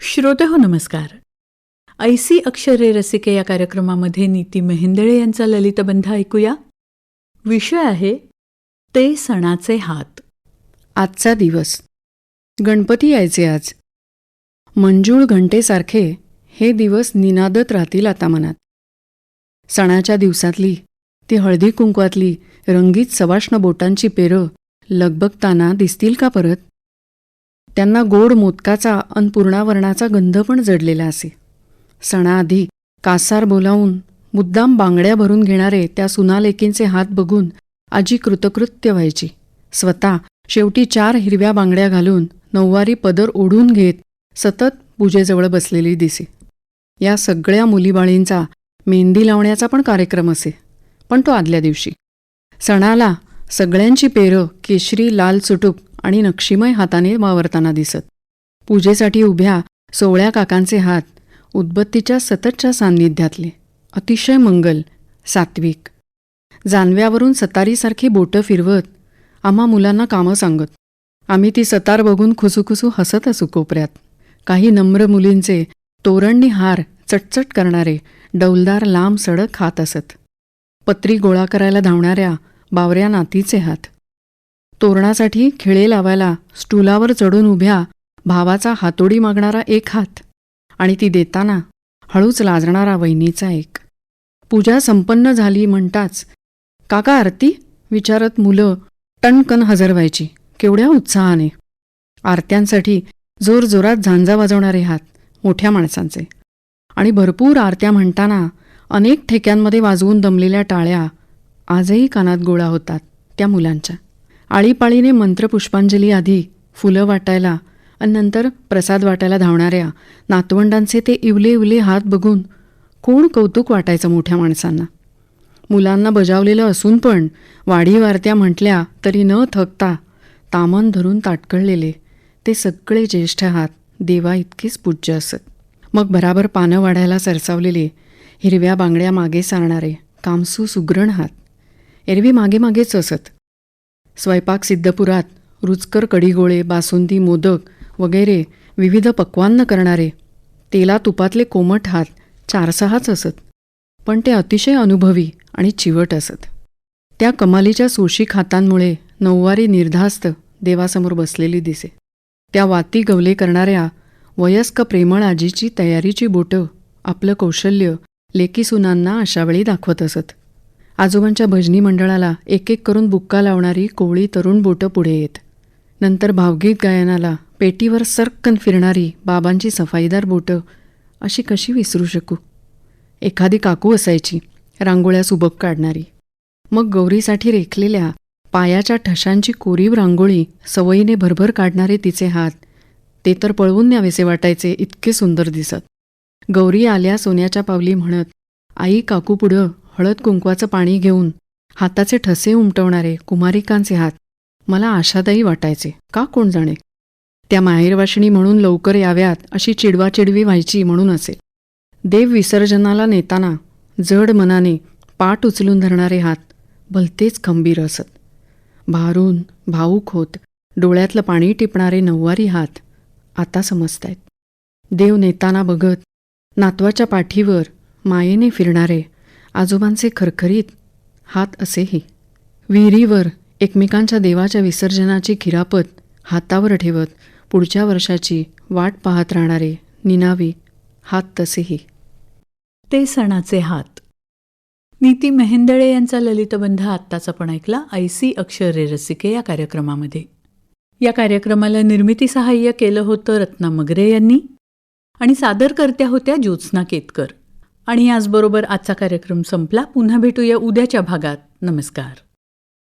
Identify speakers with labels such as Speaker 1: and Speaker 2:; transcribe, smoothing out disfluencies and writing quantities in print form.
Speaker 1: श्रोतेहो नमस्कार. ऐसी अक्षरे रसिके या कार्यक्रमामध्ये नीती मेहेंदळे यांचा ललितबंध ऐकूया. विषय आहे ते सणाचे हात.
Speaker 2: आजचा दिवस. गणपती यायचे आज. मंजूळ घंटेसारखे हे दिवस निनादत राहतील आता मनात. सणाच्या दिवसातली ती हळदी कुंकवातली रंगीत सवाष्ण बोटांची पेरं लगबगताना दिसतील का परत? त्यांना गोड मोदकाचा अन पूर्णावरणाचा गंध पण जडलेला असे. सणाआधी कासार बोलावून मुद्दाम बांगड्या भरून घेणारे त्या सुनालेकींचे हात बघून आजी कृतकृत्य व्हायची. स्वतः शेवटी 4 हिरव्या बांगड्या घालून नऊवारी पदर ओढून घेत सतत पूजेजवळ बसलेली दिसे. या सगळ्या मुलीबाळींचा मेहंदी लावण्याचा पण कार्यक्रम असे, पण तो आदल्या दिवशी. सणाला सगळ्यांची पेरं केशरी लाल सुटूक आणि नक्षीमय हाताने वावरताना दिसत. पूजेसाठी उभ्या सोवळ्या काकांचे हात उदबत्तीच्या सततच्या सान्निध्यातले, अतिशय मंगल, सात्विक. जानव्यावरून सतारीसारखी बोटं फिरवत आम्हा मुलांना कामं सांगत. आम्ही ती सतार बघून खुसूखुसू हसत असू कोपऱ्यात. काही नम्र मुलींचे तोरणनी हार चटचट करणारे डौलदार लांब सडक हात असत. पत्री गोळा करायला धावणाऱ्या बावऱ्या नातीचे हात. तोरणासाठी खिळे लावायला स्टूलावर चढून उभ्या भावाचा हातोडी मागणारा एक हात आणि ती देताना हळूच लाजणारा वहिनीचा एक. पूजा संपन्न झाली म्हणताच काका आरती विचारत मुलं टणकन हजर व्हायची, केवढ्या उत्साहाने. आरत्यांसाठी जोरजोरात झांजा वाजवणारे हात मोठ्या माणसांचे. आणि भरपूर आरत्या म्हणताना अनेक ठेक्यांमध्ये वाजवून दमलेल्या टाळ्या आजही कानात गोळा होतात त्या मुलांच्या. आळीपाळीने मंत्रपुष्पांजली आधी फुलं वाटायला आणि नंतर प्रसाद वाटायला धावणाऱ्या नातवंडांचे ते इवले इवले हात बघून कोण कौतुक वाटायचं मोठ्या माणसांना. मुलांना बजावलेलं असून पण वाढी वारत्या म्हटल्या तरी न थकता तामन धरून ताटकळलेले ते सगळे ज्येष्ठ हात देवा इतकेच पूज्य असत. मग भराभर पानं वाढायला सरसावलेले हिरव्या बांगड्या मागे सारणारे कामसू सुग्रण हात एरवी मागे मागेच असत. स्वयंपाक सिद्धपुरात रुचकर कढीगोळे, बासुंदी, मोदक वगैरे विविध पक्वान्न करणारे तेला तुपातले कोमट हात 4-6च असत, पण ते अतिशय अनुभवी आणि चिवट असत. त्या कमालीच्या सोशीक हातांमुळे नऊवारी निर्धास्त देवासमोर बसलेली दिसे. त्या वाती गवले करणाऱ्या वयस्क प्रेमळ आजीची तयारीची बोटं आपलं कौशल्य लेकीसुनांना अशावेळी दाखवत असत. आजोबांच्या भजनी मंडळाला एक एक करून बुक्का लावणारी कोवळी तरुण बोटं पुढे येत. नंतर भावगीत गायनाला पेटीवर सरकन फिरणारी बाबांची सफाईदार बोटं अशी कशी विसरू शकू. एखादी काकू असायची रांगोळ्या सुबक काढणारी. मग गौरीसाठी रेखलेल्या पायाच्या ठशांची कोरीव रांगोळी सवयीने भरभर काढणारे तिचे हात, ते तर पळवून न्यावेसे वाटायचे, इतके सुंदर दिसत. गौरी आल्या सोन्याच्या पावली म्हणत आई काकू पुढं हळद कुंकवाचं पाणी घेऊन हाताचे ठसे उमटवणारे कुमारिकांचे हात मला आशादायी वाटायचे, का कोण जाणे. त्या माहेरवाशिणी म्हणून लवकर याव्यात अशी चिडवाचिडवी व्हायची म्हणून असेल. देव विसर्जनाला नेताना जड मनाने पाठ उचलून धरणारे हात भलतेच खंबीर असत. भारून भावूक होत डोळ्यातलं पाणी टिपणारे नऊवारी हात आता समजतायत. देव नेताना बघत नातवाच्या पाठीवर मायेने फिरणारे आजोबांचे खरखरीत हात असेही. विहिरीवर एकमेकांच्या देवाच्या विसर्जनाची खिरापत हातावर ठेवत पुढच्या वर्षाची वाट पाहत राहणारे निनावी हात तसेही.
Speaker 1: ते सणाचे हात. नीती मेहेंदळे यांचा ललितबंध आत्ताच आपण ऐकला ऐसी अक्षरे रसिके या कार्यक्रमामध्ये. या कार्यक्रमाला निर्मिती सहाय्य केलं होतं रत्ना मगरे यांनी आणि सादरकर्त्या होत्या ज्योत्स्ना केतकर. आणि याचबरोबर आजचा कार्यक्रम संपला. पुन्हा भेटूया उद्याच्या भागात. नमस्कार.